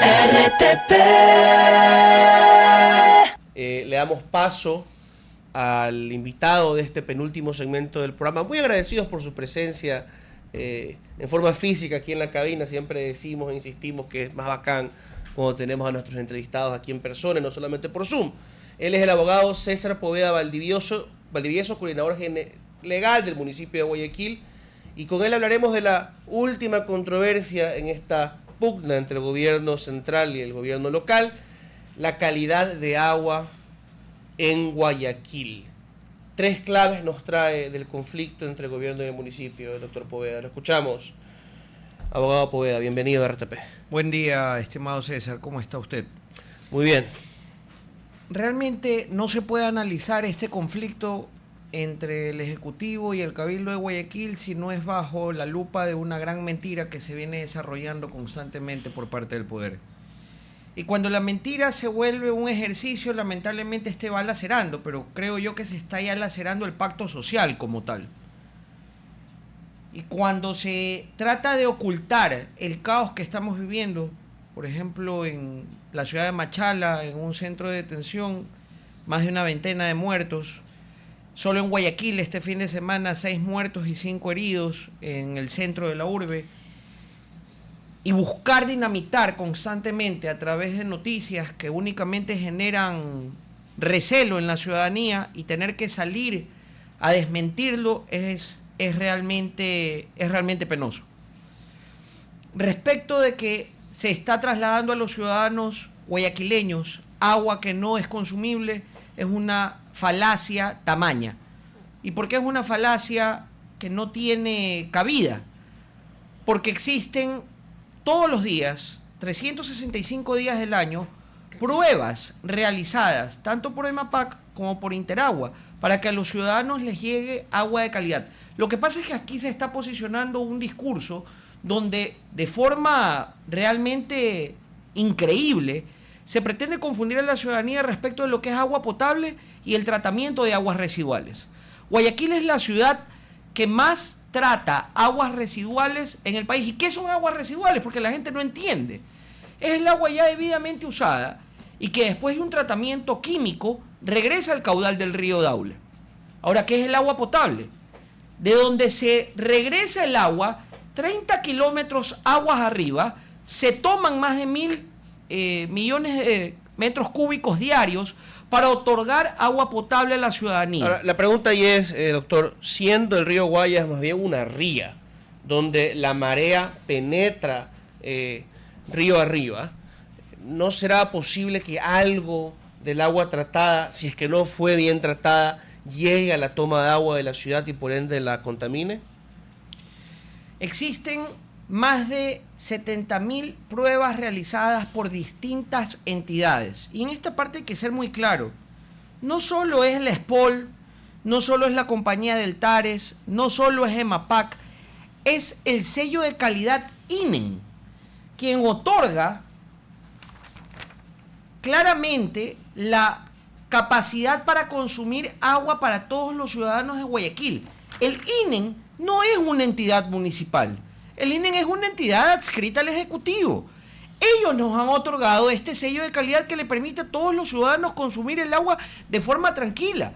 RTP. Le damos paso al invitado de este penúltimo segmento del programa. Muy agradecidos por su presencia en forma física aquí en la cabina. Siempre decimos e insistimos que es más bacán cuando tenemos a nuestros entrevistados aquí en persona y no solamente por Zoom. Él es el abogado César Poveda Valdivieso, coordinador legal del municipio de Guayaquil, y con él hablaremos de la última controversia en esta pugna entre el gobierno central y el gobierno local, la calidad de agua en Guayaquil. 3 claves nos trae del conflicto entre el gobierno y el municipio, doctor Poveda. Lo escuchamos. Abogado Poveda, bienvenido a RTP. Buen día, estimado César, ¿cómo está usted? Muy bien. Realmente no se puede analizar este conflicto entre el Ejecutivo y el Cabildo de Guayaquil si no es bajo la lupa de una gran mentira que se viene desarrollando constantemente por parte del poder. Y cuando la mentira se vuelve un ejercicio, lamentablemente va lacerando, pero creo yo que se está ya lacerando el pacto social como tal. Y cuando se trata de ocultar el caos que estamos viviendo, por ejemplo, en la ciudad de Machala, en un centro de detención, más de una veintena de muertos. Solo en Guayaquil este fin de semana 6 muertos y 5 heridos en el centro de la urbe. Y buscar dinamitar constantemente a través de noticias que únicamente generan recelo en la ciudadanía y tener que salir a desmentirlo es realmente penoso. Respecto de que se está trasladando a los ciudadanos guayaquileños agua que no es consumible, es una falacia tamaña. ¿Y por qué es una falacia que no tiene cabida? Porque existen todos los días, 365 días del año, pruebas realizadas tanto por EMAPAC como por Interagua para que a los ciudadanos les llegue agua de calidad. Lo que pasa es que aquí se está posicionando un discurso donde de forma realmente increíble se pretende confundir a la ciudadanía respecto de lo que es agua potable y el tratamiento de aguas residuales. Guayaquil es la ciudad que más trata aguas residuales en el país. ¿Y qué son aguas residuales? Porque la gente no entiende. Es el agua ya debidamente usada y que después de un tratamiento químico regresa al caudal del río Daule. Ahora, ¿qué es el agua potable? De donde se regresa el agua, 30 kilómetros aguas arriba, se toman más de 1.000 millones de metros cúbicos diarios para otorgar agua potable a la ciudadanía. Ahora, la pregunta ahí es, doctor, siendo el río Guayas más bien una ría, donde la marea penetra río arriba, ¿no será posible que algo del agua tratada, si es que no fue bien tratada, llegue a la toma de agua de la ciudad y por ende la contamine? Existen más de 70.000 pruebas realizadas por distintas entidades. Y en esta parte hay que ser muy claro. No solo es la SPOL, no solo es la compañía del TARES, no solo es EMAPAC, es el sello de calidad INEN, quien otorga claramente la capacidad para consumir agua para todos los ciudadanos de Guayaquil. El INEN no es una entidad municipal. El INEN es una entidad adscrita al Ejecutivo. Ellos nos han otorgado este sello de calidad que le permite a todos los ciudadanos consumir el agua de forma tranquila.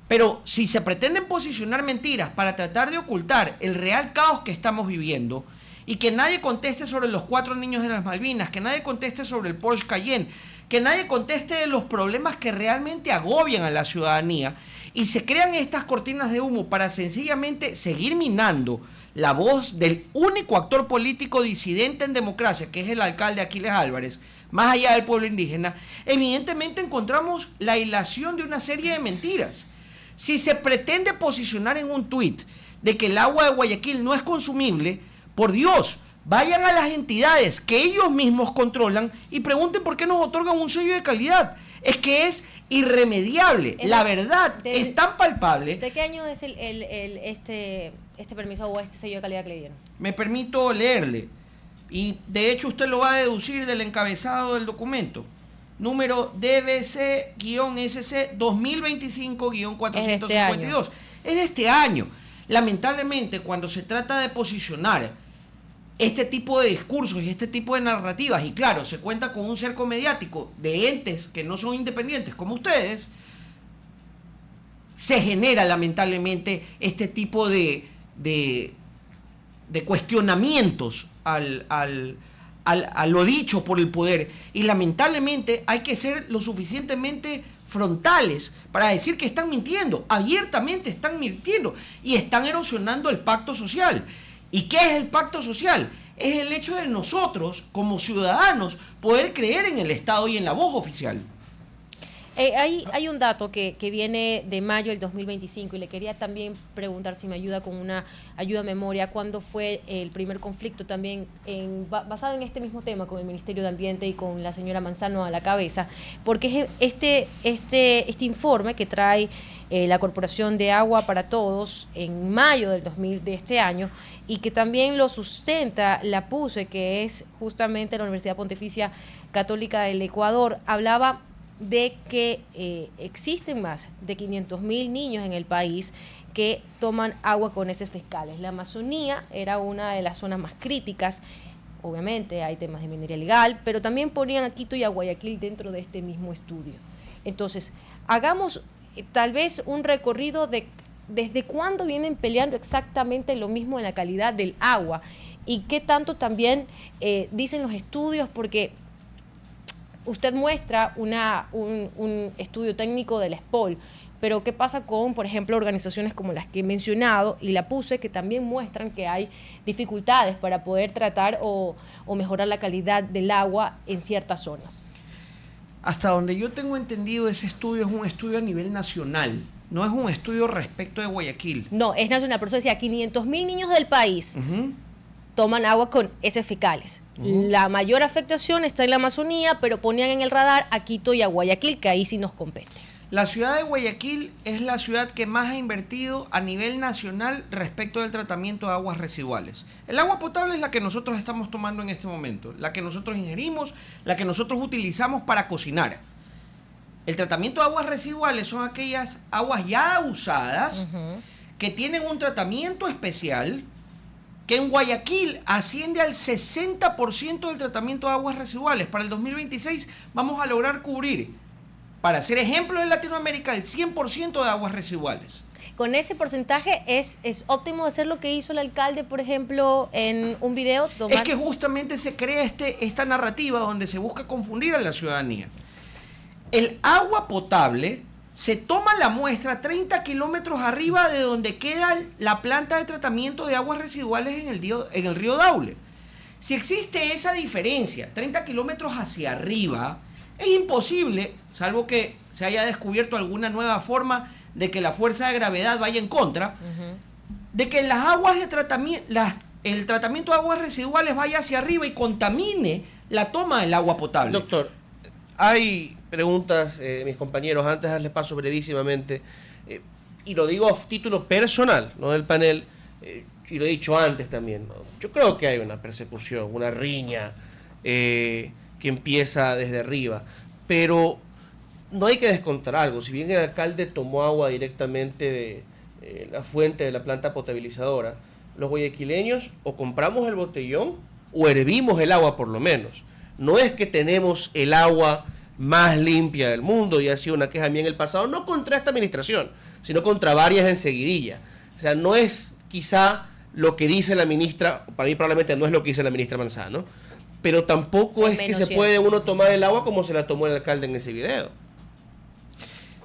Pero si se pretenden posicionar mentiras para tratar de ocultar el real caos que estamos viviendo y que nadie conteste sobre los 4 niños de las Malvinas, que nadie conteste sobre el Porsche Cayenne, que nadie conteste de los problemas que realmente agobian a la ciudadanía y se crean estas cortinas de humo para sencillamente seguir minando la voz del único actor político disidente en democracia, que es el alcalde Aquiles Álvarez, más allá del pueblo indígena, evidentemente encontramos la hilación de una serie de mentiras. Si se pretende posicionar en un tuit de que el agua de Guayaquil no es consumible, por Dios, vayan a las entidades que ellos mismos controlan y pregunten por qué nos otorgan un sello de calidad. Es que es irremediable. La verdad es tan palpable. ¿De qué año es este permiso o este sello de calidad que le dieron? Me permito leerle. Y de hecho usted lo va a deducir del encabezado del documento. Número DBC-SC 2025-452. Es de este año. Lamentablemente, cuando se trata de posicionar este tipo de discursos y este tipo de narrativas, y claro, se cuenta con un cerco mediático de entes que no son independientes como ustedes, se genera lamentablemente este tipo de cuestionamientos a lo dicho por el poder. Y lamentablemente hay que ser lo suficientemente frontales para decir que están mintiendo, abiertamente están mintiendo y están erosionando el pacto social. ¿Y qué es el pacto social? Es el hecho de nosotros, como ciudadanos, poder creer en el Estado y en la voz oficial. Hay un dato que viene de mayo del 2025 y le quería también preguntar si me ayuda con una ayuda a memoria. ¿Cuándo fue el primer conflicto también basado en este mismo tema con el Ministerio de Ambiente y con la señora Manzano a la cabeza? Porque es este informe que trae la Corporación de Agua para Todos en mayo de este año y que también lo sustenta la PUCE, que es justamente la Universidad Pontificia Católica del Ecuador, hablaba de que existen más de 500.000 niños en el país que toman agua con heces fecales. La Amazonía era una de las zonas más críticas. Obviamente hay temas de minería ilegal, pero también ponían a Quito y a Guayaquil dentro de este mismo estudio. Entonces, hagamos tal vez un recorrido de desde cuándo vienen peleando exactamente lo mismo en la calidad del agua y qué tanto también dicen los estudios, porque usted muestra un estudio técnico del SPOL, pero ¿qué pasa con, por ejemplo, organizaciones como las que he mencionado y la PUCE, que también muestran que hay dificultades para poder tratar o mejorar la calidad del agua en ciertas zonas? Hasta donde yo tengo entendido, ese estudio es un estudio a nivel nacional, no es un estudio respecto de Guayaquil. No, es nacional, por eso decía, 500.000 niños del país toman agua con heces fecales. La mayor afectación está en la Amazonía, pero ponían en el radar a Quito y a Guayaquil, que ahí sí nos compete. La ciudad de Guayaquil es la ciudad que más ha invertido a nivel nacional respecto del tratamiento de aguas residuales. El agua potable es la que nosotros estamos tomando en este momento, la que nosotros ingerimos, la que nosotros utilizamos para cocinar. El tratamiento de aguas residuales son aquellas aguas ya usadas que tienen un tratamiento especial, que en Guayaquil asciende al 60% del tratamiento de aguas residuales. Para el 2026 vamos a lograr cubrir, para ser ejemplo en Latinoamérica, el 100% de aguas residuales. Con ese porcentaje es óptimo hacer lo que hizo el alcalde, por ejemplo, en un video. Es que justamente se crea esta narrativa donde se busca confundir a la ciudadanía. El agua potable se toma la muestra 30 kilómetros arriba de donde queda la planta de tratamiento de aguas residuales en el río Daule. Si existe esa diferencia, 30 kilómetros hacia arriba, es imposible, salvo que se haya descubierto alguna nueva forma de que la fuerza de gravedad vaya en contra, de que las aguas de tratamiento, el tratamiento de aguas residuales vaya hacia arriba y contamine la toma del agua potable. Doctor, hay preguntas, mis compañeros, antes les paso brevísimamente, y lo digo a título personal, no del panel, y lo he dicho antes también, ¿no? Yo creo que hay una persecución, una riña que empieza desde arriba, pero no hay que descontar algo. Si bien el alcalde tomó agua directamente de la fuente de la planta potabilizadora, los guayaquileños o compramos el botellón o hervimos el agua por lo menos. No es que tenemos el agua más limpia del mundo, y ha sido una queja mía en el pasado, no contra esta administración, sino contra varias enseguidilla. O sea, no es quizá lo que dice la ministra, para mí probablemente no es lo que dice la ministra Manzano, pero tampoco es que se puede uno tomar el agua como se la tomó el alcalde en ese video.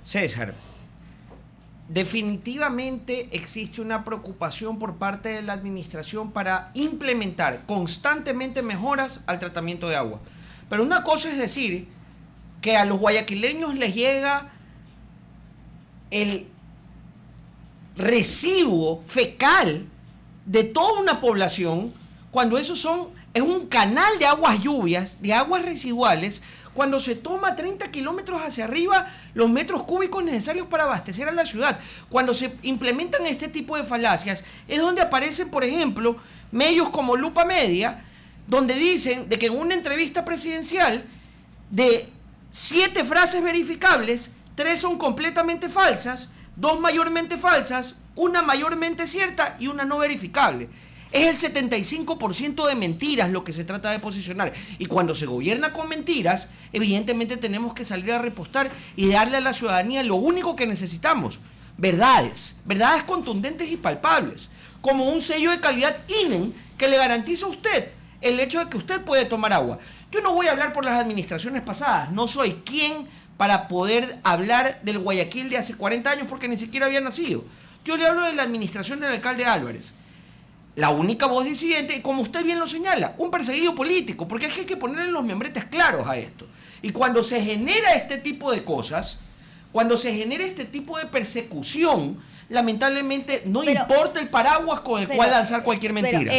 César, definitivamente existe una preocupación por parte de la administración para implementar constantemente mejoras al tratamiento de agua. Pero una cosa es decir que a los guayaquileños les llega el residuo fecal de toda una población, cuando eso es un canal de aguas lluvias, de aguas residuales, cuando se toma 30 kilómetros hacia arriba los metros cúbicos necesarios para abastecer a la ciudad. Cuando se implementan este tipo de falacias, es donde aparecen, por ejemplo, medios como Lupa Media, donde dicen de que en una entrevista presidencial, de 7 frases verificables, 3 son completamente falsas, 2 mayormente falsas, una mayormente cierta y una no verificable. Es el 75% de mentiras lo que se trata de posicionar. Y cuando se gobierna con mentiras, evidentemente tenemos que salir a repostar y darle a la ciudadanía lo único que necesitamos. Verdades contundentes y palpables. Como un sello de calidad INEN que le garantiza a usted el hecho de que usted puede tomar agua. Yo no voy a hablar por las administraciones pasadas. No soy quien para poder hablar del Guayaquil de hace 40 años porque ni siquiera había nacido. Yo le hablo de la administración del alcalde Álvarez. La única voz disidente, y como usted bien lo señala, un perseguido político, porque es que hay que ponerle los membretes claros a esto. Y cuando se genera este tipo de cosas, cuando se genera este tipo de persecución, lamentablemente no importa el paraguas con el cual lanzar cualquier mentira.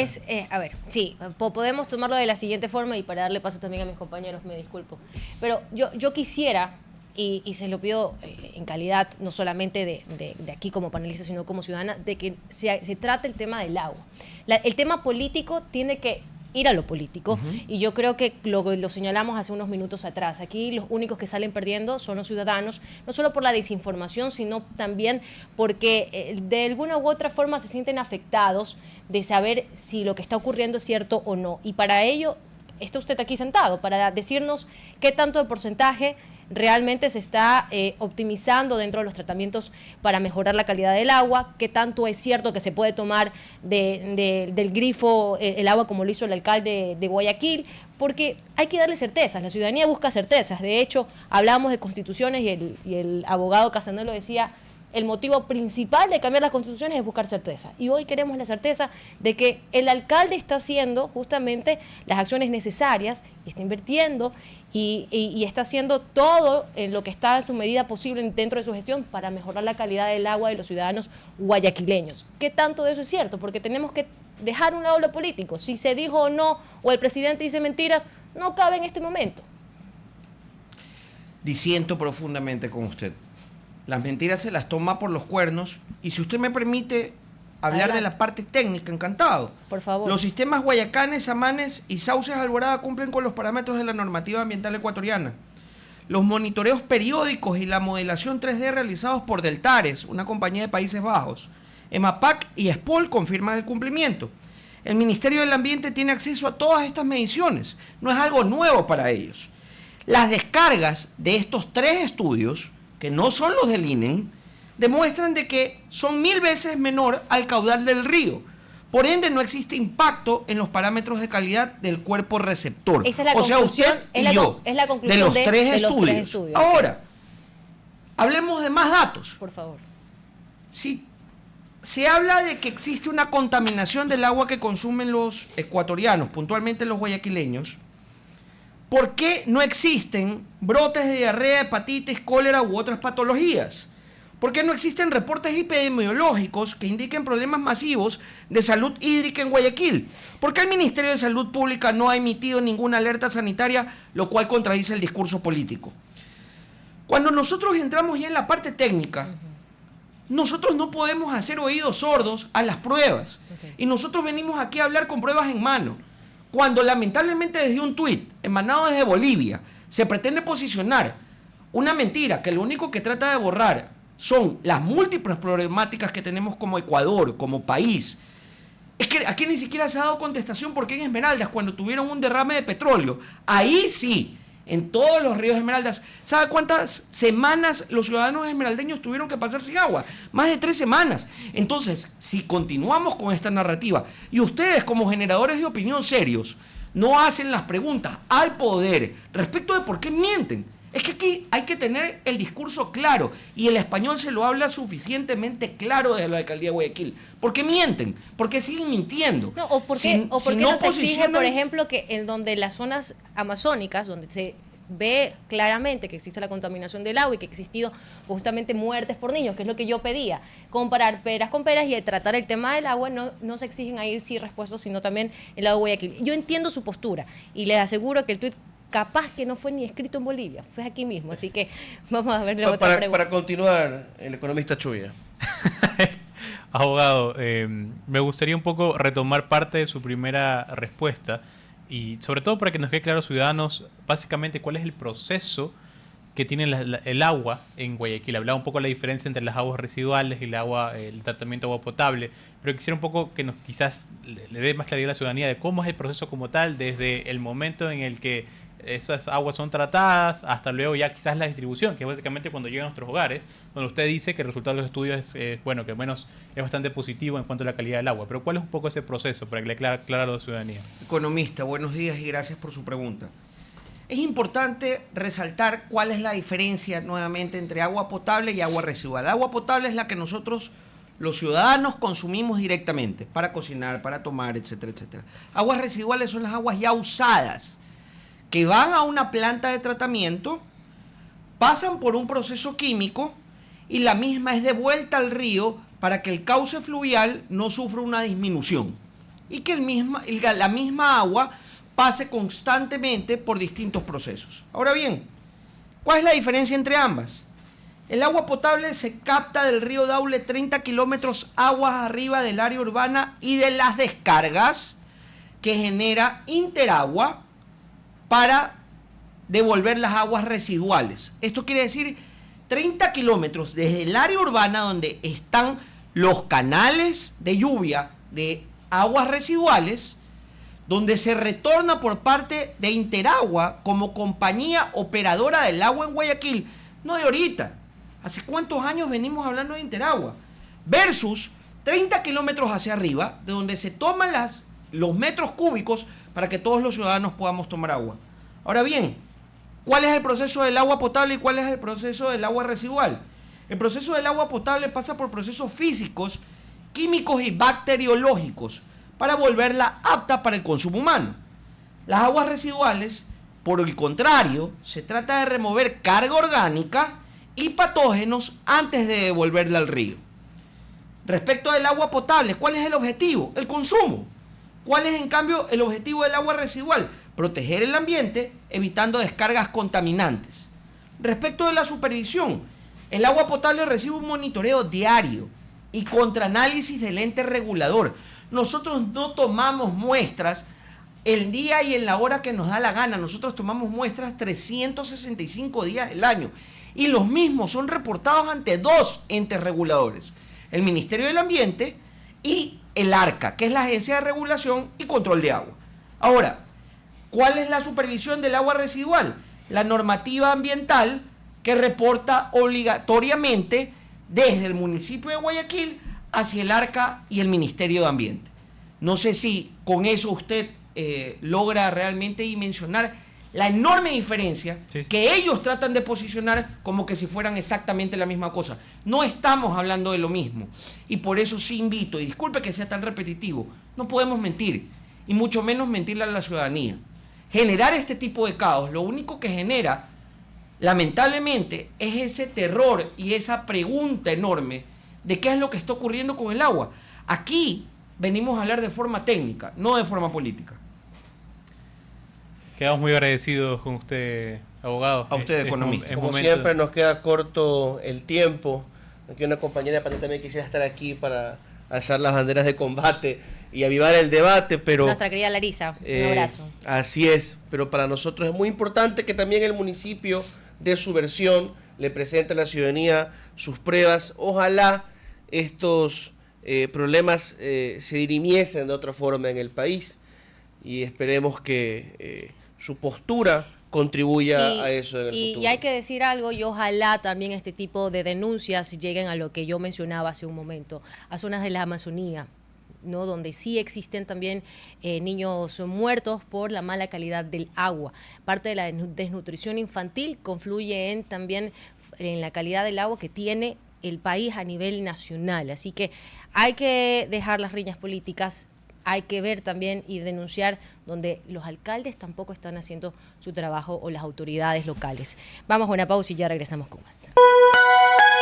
A ver, sí, podemos tomarlo de la siguiente forma y para darle paso también a mis compañeros, me disculpo. Pero yo quisiera, y se lo pido en calidad no solamente de aquí como panelista, sino como ciudadana, de que se trate el tema del agua. El tema político tiene que ir a lo político, y yo creo que lo señalamos hace unos minutos atrás. Aquí los únicos que salen perdiendo son los ciudadanos, no solo por la desinformación, sino también porque de alguna u otra forma se sienten afectados de saber si lo que está ocurriendo es cierto o no. Y para ello está usted aquí sentado, para decirnos qué tanto de porcentaje realmente se está optimizando dentro de los tratamientos para mejorar la calidad del agua, qué tanto es cierto que se puede tomar del grifo el agua como lo hizo el alcalde de Guayaquil, porque hay que darle certezas, la ciudadanía busca certezas. De hecho, hablamos de constituciones y el abogado Casanelo decía, el motivo principal de cambiar las constituciones es buscar certeza. Y hoy queremos la certeza de que el alcalde está haciendo justamente las acciones necesarias y está invirtiendo y está haciendo todo en lo que está en su medida posible dentro de su gestión para mejorar la calidad del agua de los ciudadanos guayaquileños. ¿Qué tanto de eso es cierto? Porque tenemos que dejar a un lado lo político. Si se dijo o no, o el presidente dice mentiras, no cabe en este momento. Disiento profundamente con usted. Las mentiras se las toma por los cuernos, y si usted me permite hablar de la parte técnica, encantado. Por favor. Los sistemas Guayacanes, Samanes y Sauces Alborada cumplen con los parámetros de la normativa ambiental ecuatoriana. Los monitoreos periódicos y la modelación 3D realizados por Deltares, una compañía de Países Bajos, EMAPAC y SPOL confirman el cumplimiento. El Ministerio del Ambiente tiene acceso a todas estas mediciones. No es algo nuevo para ellos. Las descargas de estos 3 estudios, que no son los del INEN, demuestran de que son 1000 veces menor al caudal del río. Por ende, no existe impacto en los parámetros de calidad del cuerpo receptor. Esa es la conclusión, es la conclusión de los tres estudios. Ahora, hablemos de más datos. Por favor. Si se habla de que existe una contaminación del agua que consumen los ecuatorianos, puntualmente los guayaquileños, ¿por qué no existen brotes de diarrea, hepatitis, cólera u otras patologías? ¿Por qué no existen reportes epidemiológicos que indiquen problemas masivos de salud hídrica en Guayaquil? ¿Por qué el Ministerio de Salud Pública no ha emitido ninguna alerta sanitaria, lo cual contradice el discurso político? Cuando nosotros entramos ya en la parte técnica, nosotros no podemos hacer oídos sordos a las pruebas. Y nosotros venimos aquí a hablar con pruebas en mano. Cuando lamentablemente desde un tuit emanado desde Bolivia se pretende posicionar una mentira que lo único que trata de borrar son las múltiples problemáticas que tenemos como Ecuador, como país. Es que aquí ni siquiera se ha dado contestación porque en Esmeraldas, cuando tuvieron un derrame de petróleo, ahí sí, en todos los ríos Esmeraldas, ¿sabe cuántas semanas los ciudadanos esmeraldeños tuvieron que pasar sin agua? Más de 3 semanas. Entonces, si continuamos con esta narrativa y ustedes como generadores de opinión serios no hacen las preguntas al poder respecto de por qué mienten, es que aquí hay que tener el discurso claro, y el español se lo habla suficientemente claro de la alcaldía de Guayaquil. ¿Por qué mienten? ¿Por qué siguen mintiendo? No, o por qué no se exige, por ejemplo, que en donde las zonas amazónicas, donde se ve claramente que existe la contaminación del agua y que ha existido justamente muertes por niños, que es lo que yo pedía, comparar peras con peras y tratar el tema del agua, no se exigen ahí sí respuestas, sino también el lado de Guayaquil. Yo entiendo su postura y les aseguro que el tuit capaz que no fue ni escrito en Bolivia, fue aquí mismo, así que vamos a ver la otra pregunta. Para continuar, el economista Chuya. Abogado, me gustaría un poco retomar parte de su primera respuesta y sobre todo para que nos quede claro, ciudadanos, básicamente cuál es el proceso que tiene el agua en Guayaquil. Hablaba un poco de la diferencia entre las aguas residuales y el tratamiento de agua potable, pero quisiera un poco que nos quizás le dé más claridad a la ciudadanía de cómo es el proceso como tal, desde el momento en el que esas aguas son tratadas hasta luego ya quizás la distribución, que es básicamente cuando llegan a nuestros hogares, donde usted dice que el resultado de los estudios es bueno, que al menos es bastante positivo en cuanto a la calidad del agua. Pero ¿cuál es un poco ese proceso para que le quede claro a la ciudadanía? Economista, buenos días y gracias por su pregunta. Es importante resaltar cuál es la diferencia nuevamente entre agua potable y agua residual. Agua potable es la que nosotros, los ciudadanos, consumimos directamente para cocinar, para tomar, etcétera, etcétera. Aguas residuales son las aguas ya usadas, que van a una planta de tratamiento, pasan por un proceso químico y la misma es devuelta al río para que el cauce fluvial no sufra una disminución y que la misma agua pase constantemente por distintos procesos. Ahora bien, ¿cuál es la diferencia entre ambas? El agua potable se capta del río Daule 30 kilómetros aguas arriba del área urbana y de las descargas que genera Interagua para devolver las aguas residuales. Esto quiere decir 30 kilómetros desde el área urbana donde están los canales de lluvia de aguas residuales, donde se retorna por parte de Interagua como compañía operadora del agua en Guayaquil, no de ahorita. ¿Hace cuántos años venimos hablando de Interagua? Versus 30 kilómetros hacia arriba, de donde se toman los metros cúbicos para que todos los ciudadanos podamos tomar agua. Ahora bien, ¿cuál es el proceso del agua potable y cuál es el proceso del agua residual? El proceso del agua potable pasa por procesos físicos, químicos y bacteriológicos para volverla apta para el consumo humano. Las aguas residuales, por el contrario, se trata de remover carga orgánica y patógenos antes de devolverla al río. Respecto del agua potable, ¿cuál es el objetivo? El consumo. ¿Cuál es, en cambio, el objetivo del agua residual? Proteger el ambiente, evitando descargas contaminantes. Respecto de la supervisión, el agua potable recibe un monitoreo diario y contraanálisis del ente regulador. Nosotros no tomamos muestras el día y en la hora que nos da la gana. Nosotros tomamos muestras 365 días del año. Y los mismos son reportados ante dos entes reguladores. El Ministerio del Ambiente y el ARCA, que es la Agencia de Regulación y Control de Agua. Ahora, ¿cuál es la supervisión del agua residual? La normativa ambiental que reporta obligatoriamente desde el municipio de Guayaquil hacia el ARCA y el Ministerio de Ambiente. No sé si con eso usted logra realmente dimensionar la enorme diferencia que ellos tratan de posicionar como que si fueran exactamente la misma cosa. No estamos hablando de lo mismo. Y por eso sí invito, y disculpe que sea tan repetitivo, no podemos mentir, y mucho menos mentirle a la ciudadanía. Generar este tipo de caos, lo único que genera, lamentablemente, es ese terror y esa pregunta enorme de qué es lo que está ocurriendo con el agua. Aquí venimos a hablar de forma técnica, no de forma política. Quedamos muy agradecidos con usted, abogado. A usted, economista. Como siempre nos queda corto el tiempo. Aquí una compañera de Patria también quisiera estar aquí para alzar las banderas de combate y avivar el debate, pero... Nuestra querida Larisa, un abrazo. Así es, pero para nosotros es muy importante que también el municipio dé su versión, le presente a la ciudadanía sus pruebas. Ojalá estos problemas se dirimiesen de otra forma en el país y esperemos que su postura contribuya a eso en el futuro. Y hay que decir algo, y ojalá también este tipo de denuncias lleguen a lo que yo mencionaba hace un momento, a zonas de la Amazonía, ¿no? Donde sí existen también niños muertos por la mala calidad del agua. Parte de la desnutrición infantil confluye también en la calidad del agua que tiene el país a nivel nacional. Así que hay que dejar las riñas políticas. Hay que ver también y denunciar donde los alcaldes tampoco están haciendo su trabajo o las autoridades locales. Vamos a una pausa y ya regresamos con más.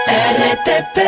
RTP